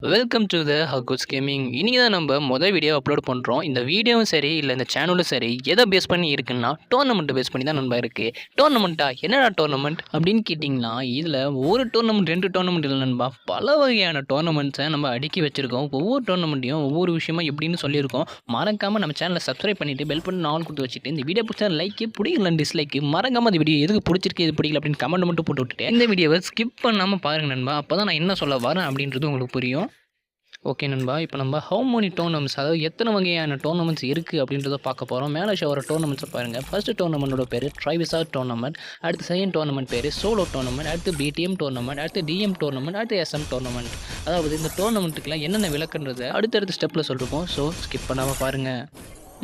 Welcome to the ஹகுஸ் gaming. இன்னைக்கு தான் நம்ம மொதல் வீடியோ அப்லோட் பண்ணுறோம். இந்த வீடியோவும் சரி இல்லை இந்த சேனலும் சரி எதை பேஸ் பண்ணி இருக்குன்னா டோர்னமெண்ட்டை பேஸ் பண்ணி தான் நண்பா இருக்குது. டோர்னமெண்ட்டா என்னடா டோர்னமெண்ட் அப்படின்னு கேட்டிங்கன்னா இதில் ஒரு டோர்னமெண்ட் 2 டோர்னமெண்ட் இல்லை நண்பா, பல வகையான டோர்னமெண்ட்ஸை நம்ம அடுக்கி வச்சுருக்கோம். ஒவ்வொரு டோர்னமெண்ட்டையும் ஒவ்வொரு விஷயமா எப்படின்னு சொல்லியிருக்கோம். மறக்காமல் நம்ம சேனலை சப்ஸ்கிரைப் பண்ணிவிட்டு பெல் பண்ணி ஆல் கொடுத்து வச்சுட்டு இந்த வீடியோ பிடிச்சா லைக்கு பிடிக்கல டிஸ்லைக்கு மறக்காமல் அந்த வீடியோ எதுக்கு பிடிச்சிருக்கு எது பிடிக்கல அப்படின்னு கமெண்ட் மட்டும் போட்டு விட்டுட்டு இந்த வீடியோவை ஸ்கிப் பண்ணாமல் பாருங்கள் நண்பா. அப்போ தான் நான் என்ன சொல்ல வரேன் அப்படின்றது உங்களுக்கு புரியும். ஓகே நண்பா, இப்போ நம்ம ஹவு மெனி டோர்னமெண்ட்ஸ், அதாவது எத்தனை வகையான டோர்னமெண்ட்ஸ் இருக்குது அப்படின்றத பார்க்க போகிறோம். மேலே ஷோ டோர்னமெண்ட்ஸை பாருங்கள். ஃபர்ஸ்ட் டோர்னமெண்ட்டோட பேர் ட்ரைவிசார் டோர்னமெண்ட், அடுத்து செகண்ட் டோர்னமெண்ட் பேர் சோலோ டோர்னமெண்ட், அடுத்து பிடிஎம் டோர்னமெண்ட், அடுத்து டிஎம் டோர்னமெண்ட், அடுத்து எஸ்எம் டோர்னமெண்ட். அதாவது இந்த டோர்னமெண்ட்டுக்குலாம் என்னென்ன விளக்குன்றதை அடுத்தடுத்த ஸ்டெப்பில் சொல்லிருக்கோம். ஸோ ஸ்கிப் பண்ணாமல் பாருங்கள்.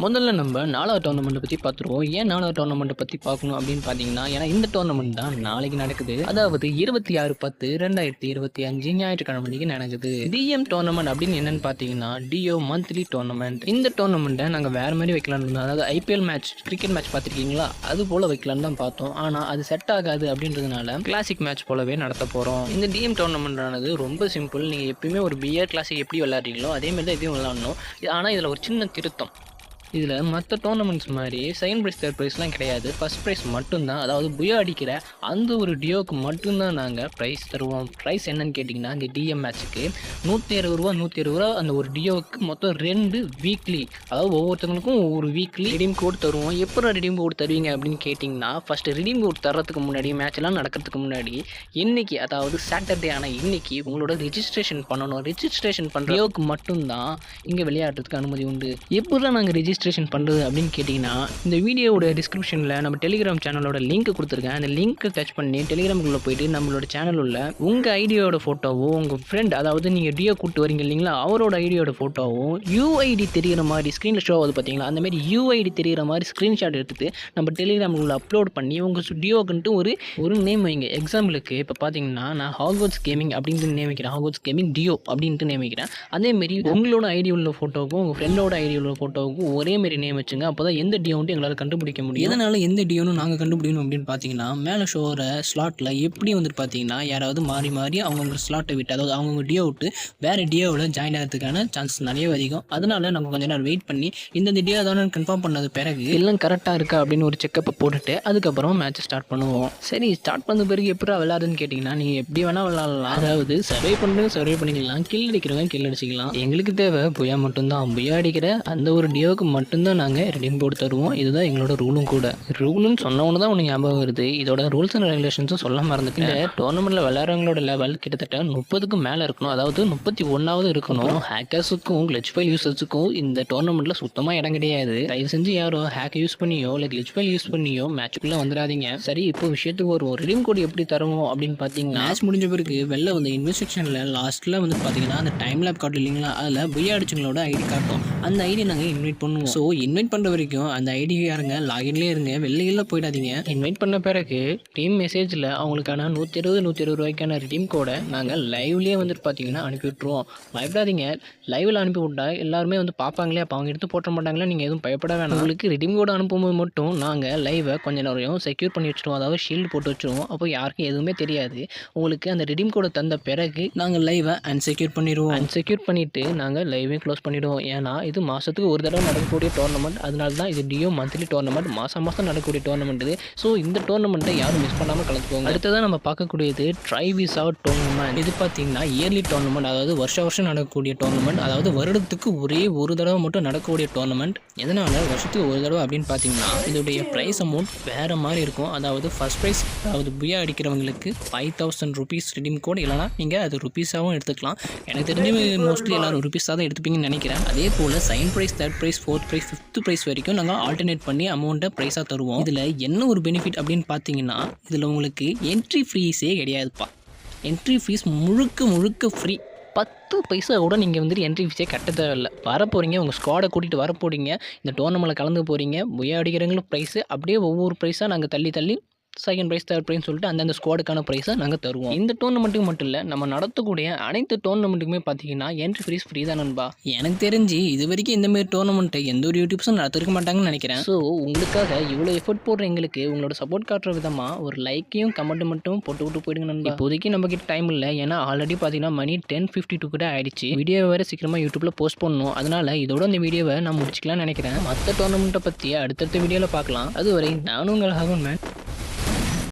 முதல்ல நம்ம 4வது டோர்னமெண்ட்டை பற்றி பார்த்துருவோம். ஏன் 4வது டோர்னமெண்ட்டை பற்றி பார்க்கணும் அப்படின்னு பார்த்தீங்கன்னா, ஏன்னா இந்த டோர்னமெண்ட் தான் நாளைக்கு நடக்குது. அதாவது 26/10/2025 ஞாயிற்றுக்கிழமைக்கு நடக்குது. டிஎம் டோர்னமெண்ட் அப்படின்னு என்னன்னு பார்த்தீங்கன்னா டிஓ மந்த்லி டோர்னமெண்ட். இந்த டோர்னமெண்ட்டை நாங்கள் வேறு மாதிரி வைக்கலான்னு இருந்தோம். அதாவது ஐபிஎல் மேட்ச், கிரிக்கெட் மேட்ச் பார்த்துருக்கீங்களா, அது போல் வைக்கலான்னு தான் பார்த்தோம். ஆனால் அது செட் ஆகாது அப்படின்றதுனால கிளாசிக் மேட்ச் போலவே நடத்த போகிறோம். இந்த டிஎம் டோர்னமெண்ட்டானது ரொம்ப சிம்பிள். நீங்கள் எப்பயுமே ஒரு பிஆர் கிளாசிக் எப்படி விளையாடுறீங்களோ அதே மாதிரி தான் இதையும் விளையாடணும். ஆனால் இதில் ஒரு சின்ன திருத்தம். இதில் மற்ற டோர்னமெண்ட்ஸ் மாதிரி செகண்ட் ப்ரைஸ் தேர்ட் ப்ரைஸ்லாம் கிடையாது. ஃபஸ்ட் ப்ரைஸ் மட்டும்தான். அதாவது புயா அடிக்கிற அந்த ஒரு டியோக்கு மட்டும்தான் நாங்கள் ப்ரைஸ் தருவோம். ப்ரைஸ் என்னன்னு கேட்டிங்கன்னா இந்த டிஎம் மேட்ச்சுக்கு ₹160 அந்த ஒரு டியோவுக்கு மொத்தம் 2 வீக்லி, அதாவது ஒவ்வொருத்தவங்களுக்கும் ஒவ்வொரு வீக்லி ரிடீம் கோட் தருவோம். எப்போ ரிடீம் கோட் தருவீங்க அப்படின்னு கேட்டிங்கன்னா, ஃபஸ்ட்டு ரிடீம் கோட் தர்றதுக்கு முன்னாடி, மேட்ச்லாம் நடக்கிறதுக்கு முன்னாடி இன்றைக்கி, அதாவது சாட்டர்டே ஆனால் இன்றைக்கி உங்களோட ரிஜிஸ்ட்ரேஷன் பண்ணணும். ரிஜிஸ்ட்ரேஷன் பண்ணுற டியோவுக்கு மட்டும்தான் இங்கே விளையாடுறதுக்கு அனுமதி உண்டு. எப்போதான் நாங்கள் ரிஜிஸ்ட்ரேஷன் பண்ணுறது அப்படின்னு கேட்டிங்கன்னா, இந்த வீடியோவோட டிஸ்கிரிப்ஷனில் நம்ம டெலிகிராம் சேனலோட லிங்க் கொடுத்துருக்கேன். அந்த லிங்க்கை டச் பண்ணி டெலிகிராமுக்குள்ளே போயிட்டு நம்மளோட சேனல் உள்ள உங்கள் ஐடியோட ஃபோட்டோவோ, உங்கள் ஃப்ரெண்ட், அதாவது நீங்கள் டியோ கூப்பிட்டு வரீங்க இல்லைங்களா, அவரோட ஐடியோட ஃபோட்டோவும் யூஐடி தெரிகிற மாதிரி ஸ்க்ரீனில் ஷோ ஆகுது பார்த்தீங்களா, அந்தமாரி யூஐடி தெரிகிற மாதிரி ஸ்க்ரீன்ஷாட் எடுத்துகிட்டு நம்ம டெலிகிராமுக்குள்ளே அப்லோட் பண்ணி உங்கள் டியோக்குன்ட்டு ஒரு நேம் வைங்க. எக்ஸாம்பிளுக்கு இப்போ பார்த்தீங்கன்னா நான் ஹாக்வர்ட்ஸ் கேமிங் அப்படின்ட்டு நேம் வைக்கிறேன். ஹாக்வர்ட்ஸ் கேமிங் டியோ அப்படின்ட்டு நேம் வைக்கிறேன். அதேமாரி உங்களோட ஐடி உள்ள ஃபோட்டோவுக்கும் உங்கள் ஃப்ரெண்டோட ஐடி உள்ள ஃபோட்டோவுக்கும் ஒரே மாரி நேம் வச்சுங்க. அப்போ தான் எந்த டியோன்ட்டு எங்களால் கண்டுபிடிக்க முடியும். எதனால் எந்த டியோன்னு நாங்கள் கண்டுபிடிக்கணும் அப்படின்னு பார்த்தீங்கன்னா, மேலே ஷோர ஸ்லாட்டில் எப்படி வந்துட்டு பார்த்தீங்கன்னா யாராவது மாறி மாறி அவங்கவுங்க ஸ்லாட்டை விட்டு, அதாவது அவங்கவுங்க டியோ விட்டு வேறு டியோவில் ஜாயின் ஆகிறதுக்கான சான்ஸ் நிறைய அதிகம். அதனால நம்ம கொஞ்ச நேரம் வெயிட் பண்ணி இந்த டியோ தானே கன்ஃபார்ம் பண்ணது பிறகு எல்லாம் கரெக்டாக இருக்கா அப்படின்னு ஒரு செக்கப்பை போட்டுட்டு அதுக்கப்புறம் மேட்ச் ஸ்டார்ட் பண்ணுவோம். சரி, ஸ்டார்ட் பண்ண பிறகு எப்படி விளையாடுன்னு கேட்டிங்கன்னா, நீங்கள் எப்படி வேணால் விளையாடலாம். அதாவது சர்வே பண்ணிக்கலாம், கில் அடிக்கிறவங்க கில் அடிச்சிக்கலாம். எங்களுக்கு தேவை புயா மட்டும்தான். புயா அடிக்கிற அந்த ஒரு டியோவுக்கு மட்டும்தான் நாங்கள் ரிடீம் போர்டு தருவோம். இதுதான் எங்களோட ரூலும் கூட. ரூலுன்னு சொன்னவொன்னு தான் உனக்கு ஞாபகம் வருது. இதோட ரூல்ஸ் அண்ட் ரெகுலேஷன்ஸும் சொல்ல மறந்துட்டேன். இந்த டோர்னமெண்ட்டில் விளையாடுறவங்களோட லெவல் கிட்டத்தட்ட 30க்கும் மேலே இருக்கணும். அதாவது 31வது இருக்கணும். ஹேக்கர்ஸுக்கும் கிளிச் ஃபைல் யூசர்ஸுக்கும் இந்த டோர்னமெண்ட்டில் சுத்தமாக இடம் கிடையாது. தயவு செஞ்சு யாரோ ஹேக் யூஸ் பண்ணியோ இல்லை கிளிச் ஃபைல் யூஸ் பண்ணியோ மேட்சுக்குள்ளே வந்துடாதீங்க. சரி, இப்போ விஷயத்துக்கு வருவோம். ரிடீம் கோடு எப்படி தருவோம் அப்படின்னு பார்த்தீங்கன்னா, மேட்ச் முடிஞ்ச பிறகு வெளில வந்து இன்வெஸ்டிகேஷனில் லாஸ்ட்டில் வந்து பார்த்தீங்கன்னா அந்த டைம் லேப் கார்டு இல்லைங்களா, அதில் புயா அடிச்சவங்களோட ஐடி காட்டும். அந்த ஐடி நாங்கள் இன்வைட் பண்ணுவோம். ஸோ இன்வைட் பண்ணுற வரைக்கும் அந்த ஐடி யாருங்க லாகின்லேயே இருங்க, வெளியில் போயிடாதீங்க. இன்வைட் பண்ண பிறகு டீம் மெசேஜில் அவங்களுக்கான ₹120 ரிடீம் கோடை நாங்கள் லைவ்லேயே வந்துட்டு பார்த்தீங்கன்னா அனுப்பி விட்ருவோம். பயப்படாதீங்க, லைவில் அனுப்பி விட்டா எல்லாருமே வந்து பார்ப்பாங்களே, அப்போ அவங்க எடுத்து போட்ட மாட்டாங்களே, நீங்கள் எதுவும் பயப்பட வேணாம். உங்களுக்கு ரிடீம் கோடை அனுப்பும்போது மட்டும் நாங்கள் லைவை கொஞ்சம் நேரம் செக்யூர் பண்ணி வச்சுருவோம். அதாவது ஷீல்டு போட்டு வச்சுருவோம். அப்போ யாருக்கும் எதுவுமே தெரியாது. உங்களுக்கு அந்த ரிடீம் கோடை தந்த பிறகு நாங்கள் லைவை அன்செக்யூர் பண்ணிடுவோம். அன்செக்யூர் பண்ணிவிட்டு நாங்கள் லைவே க்ளோஸ் பண்ணிவிடுவோம். ஏன்னா இது மாதத்துக்கு ஒரு தடவை நடக்கக்கூடிய டோர்னமெண்ட். அதனால தான் இது டியோ மந்த்லி டோர்னமெண்ட், மாதம் நடக்கக்கூடிய டோர்னமெண்ட் இது. ஸோ இந்த டோர்னமெண்ட்டை யாரும் மிஸ் பண்ணாமல் கலந்துக்கோங்க. அடுத்ததான் நம்ம பார்க்கக்கூடியது ட்ரைவிசா டோர்னமெண்ட். இது பார்த்தீங்கன்னா இயர்லி டோர்னமெண்ட், அதாவது வருஷம் நடக்கக்கூடிய டோர்னமெண்ட். அதாவது வருடத்துக்கு ஒரே ஒரு தடவை மட்டும் நடக்கக்கூடிய டோர்னமெண்ட். எதனால் வருஷத்துக்கு ஒரு தடவை அப்படின்னு பார்த்தீங்கன்னா, இதோடைய ப்ரைஸ் அமௌண்ட் வேறு மாதிரி இருக்கும். அதாவது ஃபர்ஸ்ட் ப்ரைஸ், அதாவது புயா அடிக்கிறவங்களுக்கு ₹5000 ரிடீம் கோட், இல்லைனா நீங்கள் அது ருபீஸாகவும் எடுத்துக்கலாம். எனக்கு தெரிஞ்சு மோஸ்ட்லி எல்லாரும் ருபீஸாக தான் எடுத்துப்பீங்கன்னு நினைக்கிறேன். அதே போல் second prize, third prize, fourth prize, fifth prize வரைக்கும் நாங்கள் ஆல்டர்னேட் பண்ணி அமௌண்ட்டை ப்ரைஸாக தருவோம். இதில் என்ன ஒரு பெனிஃபிட் அப்படின்னு பார்த்தீங்கன்னா, இதில் உங்களுக்கு என்ட்ரி ஃபீஸே கிடையாதுப்பா. என்ட்ரி ஃபீஸ் முழுக்க ஃப்ரீ. 10 பைசா கூட நீங்கள் வந்துட்டு என்ட்ரி ஃபீஸே கட்ட தேவையில்லை. வரப்போகிறீங்க, உங்கள் ஸ்குவாடை கூட்டிகிட்டு வரப்போகிறீங்க, இந்த டோர்னமெண்ட்டில் கலந்து போகிறீங்க, புயா அடிக்கிறவங்களும் ப்ரைஸு, அப்படியே ஒவ்வொரு ப்ரைஸாக நாங்கள் தள்ளி செகண்ட் ப்ரைஸ், தேர்ட் ப்ரைஸ் சொல்லிட்டு அந்தந்த ஸ்குவாடுக்கான ப்ரைஸை நாங்கள் தருவோம். இந்த டோர்னமெண்ட்டுக்கு மட்டும் இல்லை, நம்ம நடத்தக்கூடிய அனைத்து டோர்னமெண்ட்டுக்குமே பார்த்தீங்கன்னா என்ட்ரி ஃபீஸ் ஃப்ரீ தான் நண்பா. எனக்கு தெரிஞ்சு இது வரைக்கும் இந்தமாரி டோர்னமெண்ட்டை எந்த ஒரு யூடியூப்ஸும் நடத்திருக்க மாட்டாங்கன்னு நினைக்கிறேன். ஸோ உங்களுக்காக இவ்வளோ எஃபர்ட் போடுற எங்களுக்கு உங்களோட சப்போர்ட் காட்டுற விதமாக ஒரு லைக்கையும் கமெண்ட் மட்டும் போட்டு விட்டு போயிடுங்க நண்பா. இப்போதைக்கு நம்ம கிட்ட டைம் இல்லை, ஏன்னா ஆல்ரெடி பார்த்தீங்கன்னா மணி 10:52 கூட ஆயிடுச்சு. வீடியோ வேறு சீக்கிரமாக யூடியூப்ல போஸ்ட் பண்ணணும். அதனால இதோட இந்த வீடியோவை நான் முடிச்சுக்கலாம்னு நினைக்கிறேன். மற்ற டோர்னமெண்ட்டை பற்றி அடுத்தடுத்த வீடியோவில் பார்க்கலாம். அதுவரை நானும் உங்கள் ஹகன் மேன்.